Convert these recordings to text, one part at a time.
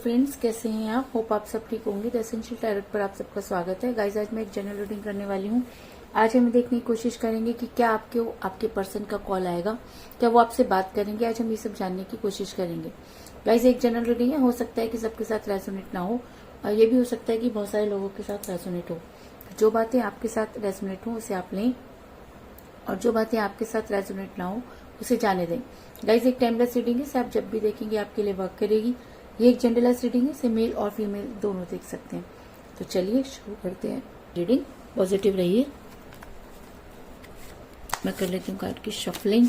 Friends, कैसे हैं आप? होप आप सब ठीक होंगे। द एसेंशियल टैरोट पर आप सबका स्वागत है। गाइस, आज मैं एक जनरल रीडिंग करने वाली हूँ। आज हम देखने की कोशिश करेंगे कि क्या आपके पर्सन का कॉल आएगा, क्या वो आपसे बात करेंगे। आज हम ये सब जानने की कोशिश करेंगे। गाइस, एक जनरल रीडिंग है, हो सकता है कि सबके साथ रेजोनेट ना हो, और ये भी हो सकता है कि बहुत सारे लोगों के साथ रेजोनेट हो। जो बातें आपके साथ रेजोनेट हो उसे आप लें, और जो बातें आपके साथ रेजोनेट ना हो उसे जाने दें। गाइस, एक टाइमलेस रीडिंग है, इसे आप जब भी देखेंगे आपके लिए वर्क करेगी। ये एक जेंडरलेस रीडिंग है, इसे मेल और फीमेल दोनों देख सकते हैं। तो चलिए शुरू करते हैं रीडिंग। पॉजिटिव रहिए। मैं कर लेती हूँ कार्ड की शफलिंग।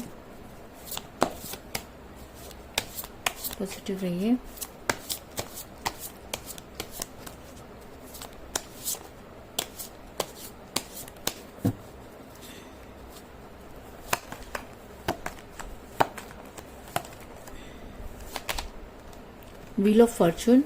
पॉजिटिव रहिए। Wheel of Fortune,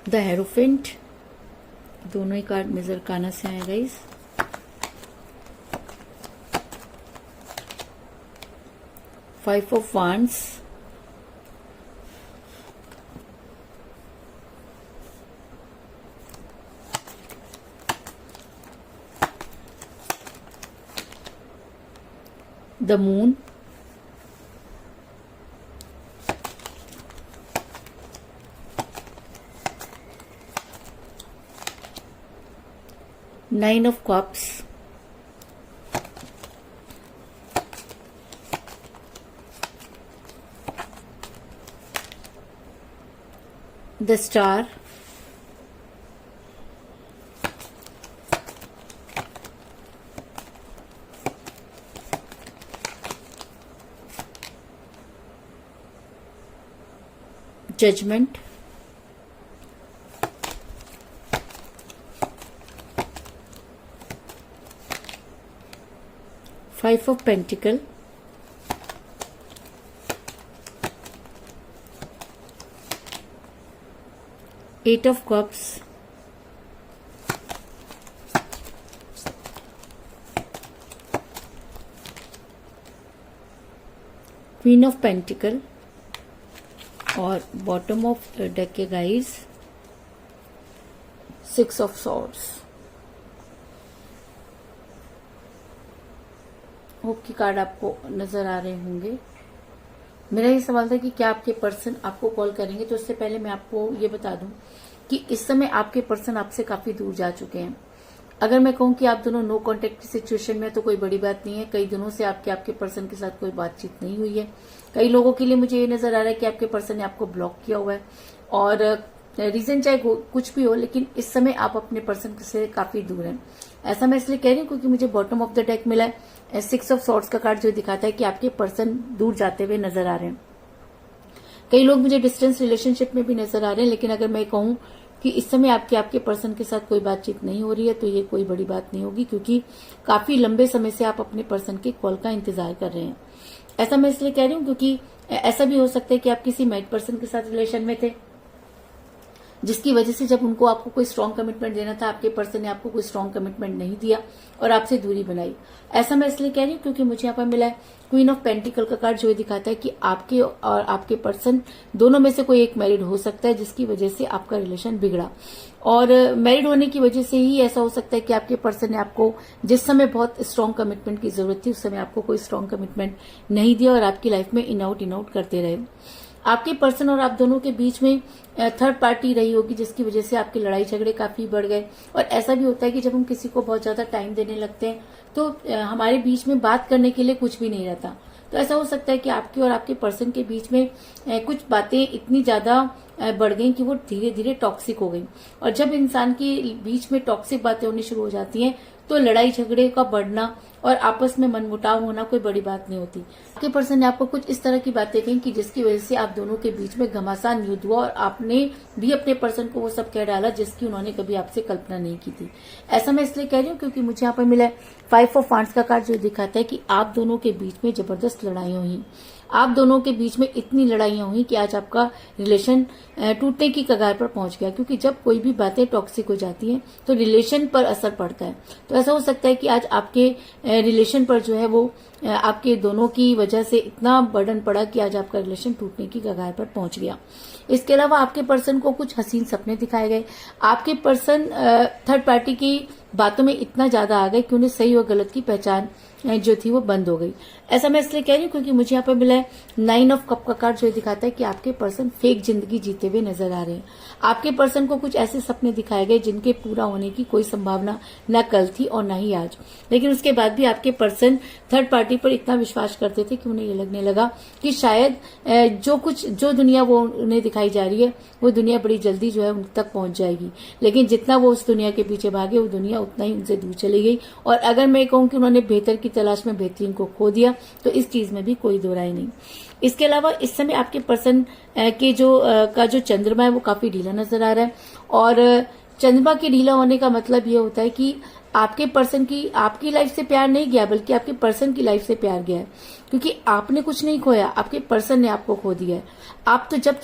the hierophant, दोनों ही कार्ड मेजर काना से आए guys. Five of wands, the moon, nine of cups, the star, judgement, five of pentacle, eight of cups, queen of pentacle, और bottom of deck के guys six of swords. Hope की card आपको नजर आ रहे होंगे। मेरा ये सवाल था कि क्या आपके पर्सन आपको कॉल करेंगे। तो उससे पहले मैं आपको ये बता दूं कि इस समय आपके पर्सन आपसे काफी दूर जा चुके हैं। अगर मैं कहूं कि आप दोनों नो कांटेक्ट की सिचुएशन में, तो कोई बड़ी बात नहीं है। कई दिनों से आपके पर्सन के साथ कोई बातचीत नहीं हुई है। कई लोगों के लिए मुझे ये नजर आ रहा है कि आपके पर्सन ने आपको ब्लॉक किया हुआ है, और रीजन चाहे कुछ भी हो, लेकिन इस समय आप अपने पर्सन से काफी दूर हैं। ऐसा मैं इसलिए कह रही हूँ क्योंकि मुझे बॉटम ऑफ द डेक मिला है। सिक्स ऑफ सॉर्ड्स का कार्ड जो दिखाता है कि आपके पर्सन दूर जाते हुए नजर आ रहे हैं। कई लोग मुझे डिस्टेंस रिलेशनशिप में भी नजर आ रहे हैं, लेकिन अगर मैं कहूं कि इस समय आपके पर्सन के साथ कोई बातचीत नहीं हो रही है, तो ये कोई बड़ी बात नहीं होगी, क्योंकि काफी लंबे समय से आप अपने पर्सन के कॉल का इंतजार कर रहे हैं। ऐसा मैं इसलिए कह रही हूँ क्योंकि ऐसा भी हो सकता है कि आप किसी मैरिड पर्सन के साथ रिलेशन में थे, जिसकी वजह से जब उनको आपको कोई स्ट्रांग कमिटमेंट देना था, आपके पर्सन ने आपको कोई स्ट्रांग कमिटमेंट नहीं दिया और आपसे दूरी बनाई। ऐसा मैं इसलिए कह रही हूँ क्योंकि मुझे यहाँ पर मिला है क्वीन ऑफ पेंटिकल का कार्ड, जो दिखाता है कि आपके और आपके पर्सन दोनों में से कोई एक मैरिड हो सकता है, जिसकी वजह से आपका रिलेशन बिगड़ा। और मैरिड होने की वजह से ही ऐसा हो सकता है कि आपके पर्सन ने आपको जिस समय बहुत स्ट्रांग कमिटमेंट की जरूरत थी, उस समय आपको कोई स्ट्रांग कमिटमेंट नहीं दिया और आपकी लाइफ में इन आउट करते रहे। आपके पर्सन और आप दोनों के बीच में थर्ड पार्टी रही होगी, जिसकी वजह से आपकी लड़ाई झगड़े काफी बढ़ गए। और ऐसा भी होता है कि जब हम किसी को बहुत ज्यादा टाइम देने लगते हैं, तो हमारे बीच में बात करने के लिए कुछ भी नहीं रहता। तो ऐसा हो सकता है कि आपके और आपके पर्सन के बीच में कुछ बातें इतनी ज्यादा बढ़ गई कि वो धीरे धीरे टॉक्सिक हो गई। और जब इंसान के बीच में टॉक्सिक बातें होनी शुरू हो जाती हैं, तो लड़ाई झगड़े का बढ़ना और आपस में मनमुटाव होना कोई बड़ी बात नहीं होती। आपके पर्सन ने आपको कुछ इस तरह की बातें कही कि जिसकी वजह से आप दोनों के बीच में घमासान युद्ध हुआ और आपने भी अपने पर्सन को वो सब कह डाला जिसकी उन्होंने कभी आपसे कल्पना नहीं की थी। ऐसा मैं इसलिए कह रही हूँ क्योंकि मुझे यहाँ पर मिला 5 ऑफ वांड्स का कार्ड जो दिखाता है कि आप दोनों के बीच में जबरदस्त लड़ाइयां हुई, आप दोनों के बीच में इतनी लड़ाइयां हुई कि आज आपका रिलेशन टूटने की कगार पर पहुंच गया। क्योंकि जब कोई भी बातें टॉक्सिक हो जाती हैं तो रिलेशन पर असर पड़ता है। तो ऐसा हो सकता है कि आज आपके रिलेशन पर जो है वो आपके दोनों की वजह से इतना बर्डन पड़ा कि आज आपका रिलेशन टूटने की कगार पर पहुंच गया। इसके अलावा आपके पर्सन को कुछ हसीन सपने दिखाए गए। आपके पर्सन थर्ड पार्टी की बातों में इतना ज्यादा आ गए कि उन्हें सही और गलत की पहचान जो थी वो बंद हो गई। ऐसा मैं इसलिए कह रही हूँ क्योंकि मुझे यहाँ पर मिला है 9 ऑफ कप का कार्ड जो दिखाता है कि आपके पर्सन फेक जिंदगी जीते हुए नजर आ रहे हैं। आपके पर्सन को कुछ ऐसे सपने दिखाए गए जिनके पूरा होने की कोई संभावना न कल थी और न ही आज, लेकिन उसके बाद भी आपके पर्सन थर्ड पार्टी पर इतना विश्वास करते थे कि उन्हें ये लगने लगा कि शायद जो दुनिया वो उन्हें दिखाई जा रही है वो दुनिया बड़ी जल्दी जो है उन तक पहुंच जाएगी। लेकिन जितना वो उस दुनिया के पीछे भागे वो दुनिया उतना ही उनसे दूर चली गई। और अगर मैं कहूँ कि उन्होंने बेहतर की तलाश में बेहतरीन को खो दिया तो इस चीज में भी कोई दो राय नहीं। इसके अलावा इस समय आपके पर्सन के जो चंद्रमा है वो काफी ढीला नजर आ रहा है। और चंद्रमा के ढीला होने का मतलब ये होता है कि आपके पर्सन की आपकी लाइफ से प्यार नहीं गया बल्कि आपके पर्सन की लाइफ से प्यार गया है। क्योंकि आपने कुछ नहीं खोया, आपके पर्सन ने आपको खो दिया है। आप तो जब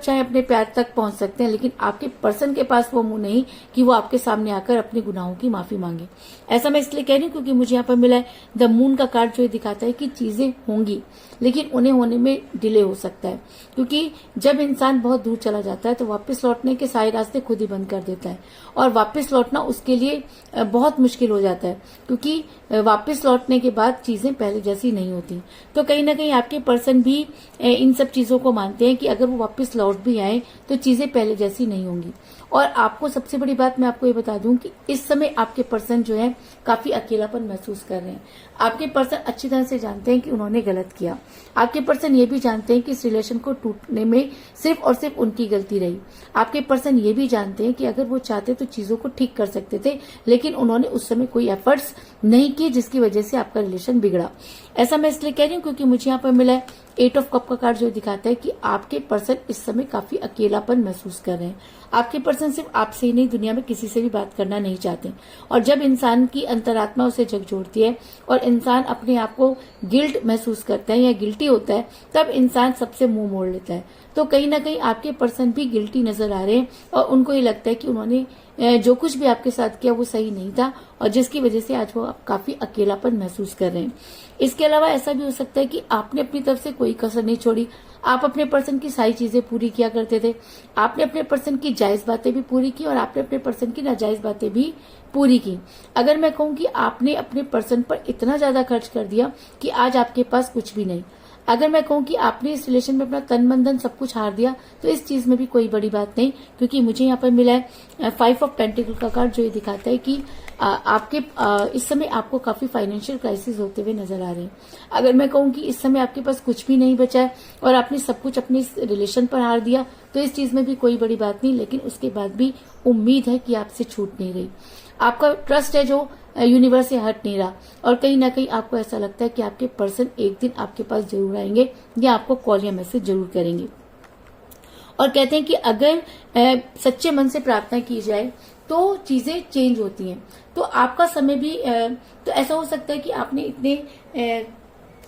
चाहें अपने प्यार तक पहुंच सकते हैं, लेकिन आपके पर्सन के पास वो मुंह नहीं कि वो आपके सामने आकर अपने गुनाहों की माफी मांगे। ऐसा मैं इसलिए कह रही हूँ क्योंकि मुझे यहाँ पर मिला है द मून का कार्ड जो दिखाता है कि चीजें होंगी लेकिन उन्हें होने में डिले हो सकता है। क्योंकि जब इंसान बहुत दूर चला जाता है तो वापस लौटने के सारे रास्ते खुद ही बंद कर देता है और वापस लौटना उसके लिए बहुत मुश्किल हो जाता है। क्योंकि वापस लौटने के बाद चीजें पहले जैसी नहीं होती। तो कहीं ना कहीं आपके पर्सन भी इन सब चीजों को मानते हैं कि अगर वो वापस लौट भी आए तो चीजें पहले जैसी नहीं होंगी। और आपको सबसे बड़ी बात मैं आपको ये बता दूं कि इस समय आपके पर्सन जो है काफी अकेलापन महसूस कर रहे हैं। आपके पर्सन अच्छी तरह से जानते हैं कि उन्होंने गलत किया। आपके पर्सन ये भी जानते हैं कि इस रिलेशन को टूटने में सिर्फ और सिर्फ उनकी गलती रही। आपके पर्सन ये भी जानते हैं कि अगर वो चाहते तो चीजों को ठीक कर सकते थे, लेकिन उन्होंने उस समय कोई एफर्ट्स नहीं किए जिसकी वजह से आपका रिलेशन बिगड़ा। ऐसा मैं इसलिए कह रही हूँ क्योंकि मुझे यहाँ पर मिला है 8 ऑफ कप का कार्ड जो दिखाता है कि आपके पर्सन इस समय काफी अकेलापन महसूस कर रहे हैं। आपके पर्सन सिर्फ आपसे ही नहीं दुनिया में किसी से भी बात करना नहीं चाहते। और जब इंसान की अंतरात्मा उसे झकझोरती है और इंसान अपने आप को गिल्ट महसूस करता है या गिल्टी होता है तब इंसान सबसे मुंह मोड़ लेता है। तो कहीं ना कहीं आपके पर्सन भी गिल्टी नजर आ रहे हैं और उनको ये लगता है कि उन्होंने जो कुछ भी आपके साथ किया वो सही नहीं था और जिसकी वजह से आज वो काफी अकेलापन महसूस कर रहे हैं। इसके अलावा ऐसा भी हो सकता है कि आपने अपनी तरफ से कोई कसर नहीं छोड़ी। आप अपने पर्सन की सारी चीजें पूरी किया करते थे। आपने अपने पर्सन की जायज बातें भी पूरी की और आपने अपने पर्सन की नाजायज बातें भी पूरी की। अगर मैं कहूँ कि आपने अपने पर्सन पर इतना ज्यादा खर्च कर दिया कि आज आपके पास कुछ भी नहीं। अगर मैं कहूँ कि आपने इस रिलेशन में अपना तन मन धन सब कुछ हार दिया तो इस चीज में भी कोई बड़ी बात नहीं। क्योंकि मुझे यहाँ पर मिला है 5 ऑफ पेंटिकल का कार्ड जो ये दिखाता है कि आपके इस समय आपको काफी फाइनेंशियल क्राइसिस होते हुए नजर आ रहे हैं। अगर मैं कहूँ कि इस समय आपके पास कुछ भी नहीं बचा है और आपने सब कुछ अपने इस रिलेशन पर हार दिया तो इस चीज में भी कोई बड़ी बात नहीं, लेकिन उसके बाद भी उम्मीद है कि आपसे छूट नहीं रही। आपका ट्रस्ट है जो यूनिवर्स से हट नहीं रहा और कहीं ना कहीं आपको ऐसा लगता है कि आपके पर्सन एक दिन आपके पास जरूर आएंगे या आपको कॉल या मैसेज जरूर करेंगे। और कहते हैं कि अगर सच्चे मन से प्रार्थना की जाए तो चीजें चेंज होती हैं। तो आपका समय भी तो ऐसा हो सकता है कि आपने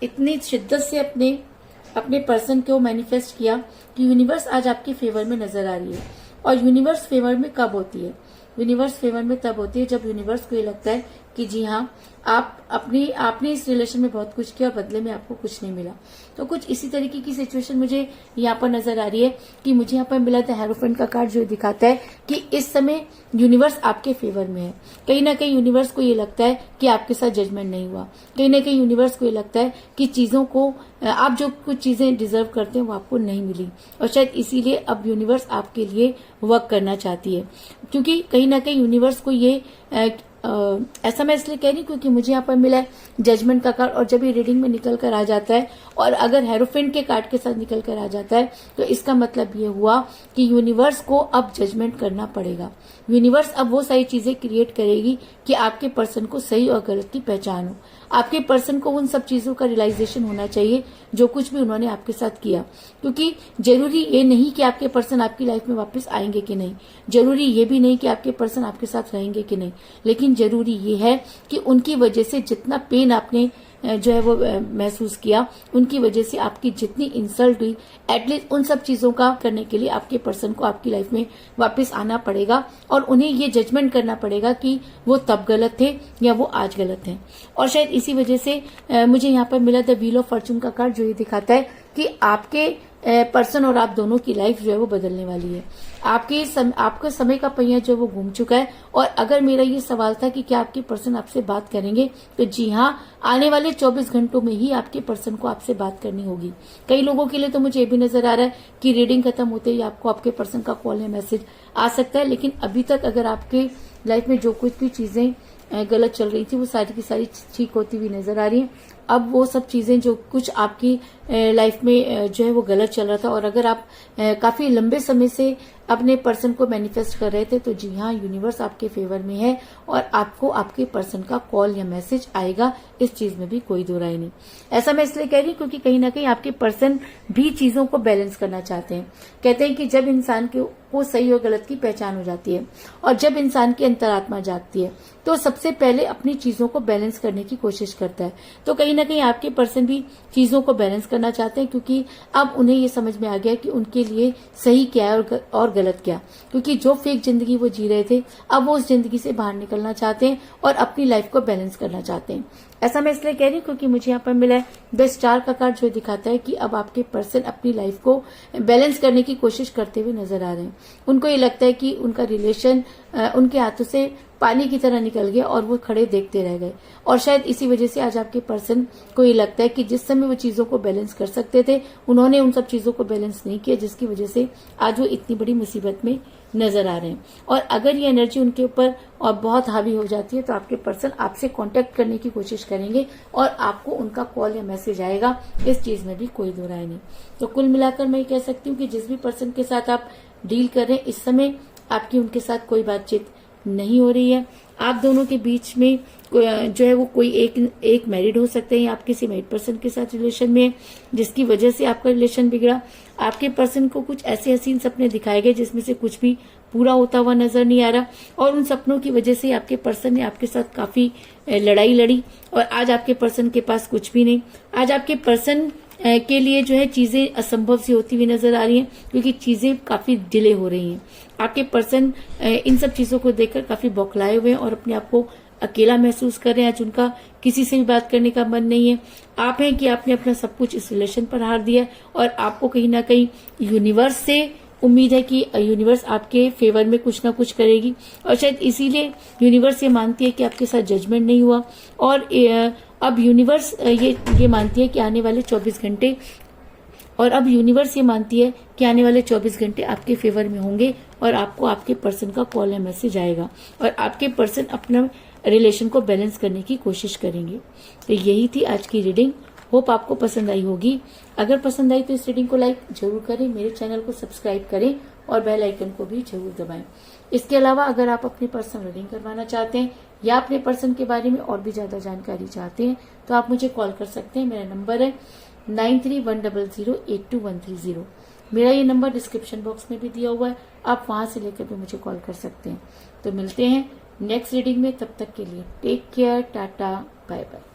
इतनी शिद्दत से अपने पर्सन को मैनिफेस्ट किया कि यूनिवर्स आज आपके फेवर में नजर आ रही है। और यूनिवर्स फेवर में कब होती है? यूनिवर्स फेवर में तब होती है जब यूनिवर्स को ये लगता है कि जी हाँ आपने इस रिलेशन में बहुत कुछ किया और बदले में आपको कुछ नहीं मिला। तो कुछ इसी तरीके की सिचुएशन मुझे यहाँ पर नजर आ रही है कि मुझे यहाँ पर मिला था हेरोफेंट का कार्ड जो दिखाता है कि इस समय यूनिवर्स आपके फेवर में है। कहीं ना कहीं यूनिवर्स को ये लगता है कि आपके साथ जजमेंट नहीं हुआ। कहीं ना कहीं यूनिवर्स को ये लगता है कि चीजों को आप जो कुछ चीजें डिजर्व करते हैं वो आपको नहीं मिली और शायद इसीलिए अब यूनिवर्स आपके लिए वर्क करना चाहती है। क्योंकि कहीं ना कहीं यूनिवर्स को ये ऐसा मैं इसलिए कह रही हूँ क्योंकि मुझे यहाँ पर मिला है जजमेंट का कार्ड, और जब ये रीडिंग में निकल कर आ जाता है और अगर हेरोफेंट के कार्ड के साथ निकल कर आ जाता है तो इसका मतलब ये हुआ कि यूनिवर्स को अब जजमेंट करना पड़ेगा। यूनिवर्स अब वो सारी चीजें क्रिएट करेगी कि आपके पर्सन को सही और गलत की पहचान हो। आपके पर्सन को उन सब चीजों का रियलाइजेशन होना चाहिए जो कुछ भी उन्होंने आपके साथ किया, क्योंकि जरूरी ये नहीं कि आपके पर्सन आपकी लाइफ में वापस आएंगे कि नहीं, जरूरी ये भी नहीं कि आपके पर्सन आपके साथ रहेंगे कि नहीं, लेकिन जरूरी ये है कि उनकी वजह से जितना पेन आपने जो है वो महसूस किया, उनकी वजह से आपकी जितनी इंसल्ट हुई, एटलीस्ट उन सब चीजों का करने के लिए आपके पर्सन को आपकी लाइफ में वापस आना पड़ेगा और उन्हें ये जजमेंट करना पड़ेगा कि वो तब गलत थे या वो आज गलत हैं। और शायद इसी वजह से मुझे यहाँ पर मिला द व्हील ऑफ फॉर्चून का कार्ड, जो ये दिखाता है कि आपके पर्सन और आप दोनों की लाइफ जो है वो बदलने वाली है। आपका समय का पहिया जो वो घूम चुका है। और अगर मेरा ये सवाल था कि क्या आपके पर्सन आपसे बात करेंगे, तो जी हाँ, आने वाले 24 घंटों में ही आपके पर्सन को आपसे बात करनी होगी। कई लोगों के लिए तो मुझे ये भी नजर आ रहा है कि रीडिंग खत्म होते ही आपको आपके पर्सन का कॉल या मैसेज आ सकता है, लेकिन अभी तक अगर आपके लाइफ में जो कुछ भी चीजें गलत चल रही थी वो सारी की सारी ठीक होती हुई नजर आ रही है। अब वो सब चीजें जो कुछ आपकी लाइफ में जो है वो गलत चल रहा था, और अगर आप काफी लंबे समय से अपने पर्सन को मैनिफेस्ट कर रहे थे, तो जी हाँ, यूनिवर्स आपके फेवर में है और आपको आपके पर्सन का कॉल या मैसेज आएगा, इस चीज में भी कोई दो राय नहीं। ऐसा मैं इसलिए कह रही हूँ क्योंकि कहीं ना कहीं आपके पर्सन भी चीजों को बैलेंस करना चाहते हैं। कहते हैं कि जब इंसान को सही और गलत की पहचान हो जाती है और जब इंसान की अंतरात्मा जागती है तो सबसे पहले अपनी चीजों को बैलेंस करने की कोशिश करता है। तो कहीं ना कहीं आपके पर्सन भी चीजों को बैलेंस करना चाहते हैं, क्योंकि अब उन्हें ये समझ में आ गया कि उनके लिए सही क्या है और गलत क्या, क्योंकि जो फेक जिंदगी वो जी रहे थे अब वो उस जिंदगी से बाहर निकलना चाहते हैं और अपनी लाइफ को बैलेंस करना चाहते हैं। ऐसा मैं इसलिए कह रही हूँ क्योंकि मुझे यहाँ पर मिला है द स्टार का कार्ड, जो दिखाता है कि अब आपके पर्सन अपनी लाइफ को बैलेंस करने की कोशिश करते हुए नजर आ रहे हैं। उनको ये लगता है कि उनका रिलेशन उनके हाथों से पानी की तरह निकल गया और वो खड़े देखते रह गए, और शायद इसी वजह से आज आपके पर्सन को ये लगता है कि जिस समय वो चीजों को बैलेंस कर सकते थे उन्होंने उन सब चीजों को बैलेंस नहीं किया, जिसकी वजह से आज वो इतनी बड़ी मुसीबत में नजर आ रहे हैं। और अगर ये एनर्जी उनके ऊपर और बहुत हावी हो जाती है तो आपके पर्सन आपसे कांटेक्ट करने की कोशिश करेंगे और आपको उनका कॉल या मैसेज आएगा, इस चीज में भी कोई दो राय नहीं। तो कुल मिलाकर मैं कह सकती हूँ कि जिस भी पर्सन के साथ आप डील कर रहे हैं, इस समय आपकी उनके साथ कोई बातचीत नहीं हो रही है। आप दोनों के बीच में जो है वो कोई एक मैरिड हो सकते हैं, आप किसी मैरिड पर्सन के साथ रिलेशन में, जिसकी वजह से आपका रिलेशन बिगड़ा। आपके पर्सन को कुछ ऐसे हसीन सपने दिखाए गए जिसमें से कुछ भी पूरा होता हुआ नजर नहीं आ रहा, और उन सपनों की वजह से आपके पर्सन ने आपके साथ काफी लड़ाई लड़ी और आज आपके पर्सन के पास कुछ भी नहीं। आज आपके पर्सन के लिए जो है चीजें असंभव सी होती हुई नजर आ रही हैं, क्योंकि चीजें काफी डिले हो रही हैं। आपके पर्सन इन सब चीजों को देखकर काफी बौखलाए हुए हैं और अपने आप को अकेला महसूस कर रहे हैं। आज उनका किसी से भी बात करने का मन नहीं है। आप हैं कि आपने अपना सब कुछ इस रिलेशन पर हार दिया और आपको कहीं ना कहीं यूनिवर्स से उम्मीद है कि यूनिवर्स आपके फेवर में कुछ ना कुछ करेगी, और शायद इसीलिए यूनिवर्स ये मानती है कि आपके साथ जजमेंट नहीं हुआ, और अब यूनिवर्स ये मानती है कि आने वाले 24 घंटे और अब यूनिवर्स ये मानती है कि आने वाले 24 घंटे आपके फेवर में होंगे और आपको आपके पर्सन का कॉल या मैसेज आएगा और आपके पर्सन अपना रिलेशन को बैलेंस करने की कोशिश करेंगे। तो यही थी आज की रीडिंग। होप आपको पसंद आई होगी। अगर पसंद आई तो इस रीडिंग को लाइक जरूर करें, मेरे चैनल को सब्सक्राइब करें और बेल आइकन को भी जरूर दबाएं। इसके अलावा अगर आप अपनी पर्सनल रीडिंग करवाना चाहते हैं या अपने पर्सन के बारे में और भी ज्यादा जानकारी चाहते हैं तो आप मुझे कॉल कर सकते हैं। मेरा नंबर है 9310082130। मेरा ये नंबर डिस्क्रिप्शन बॉक्स में भी दिया हुआ है, आप वहां से लेकर भी मुझे कॉल कर सकते हैं। तो मिलते हैं नेक्स्ट रीडिंग में, तब तक के लिए take care, tata, bye bye.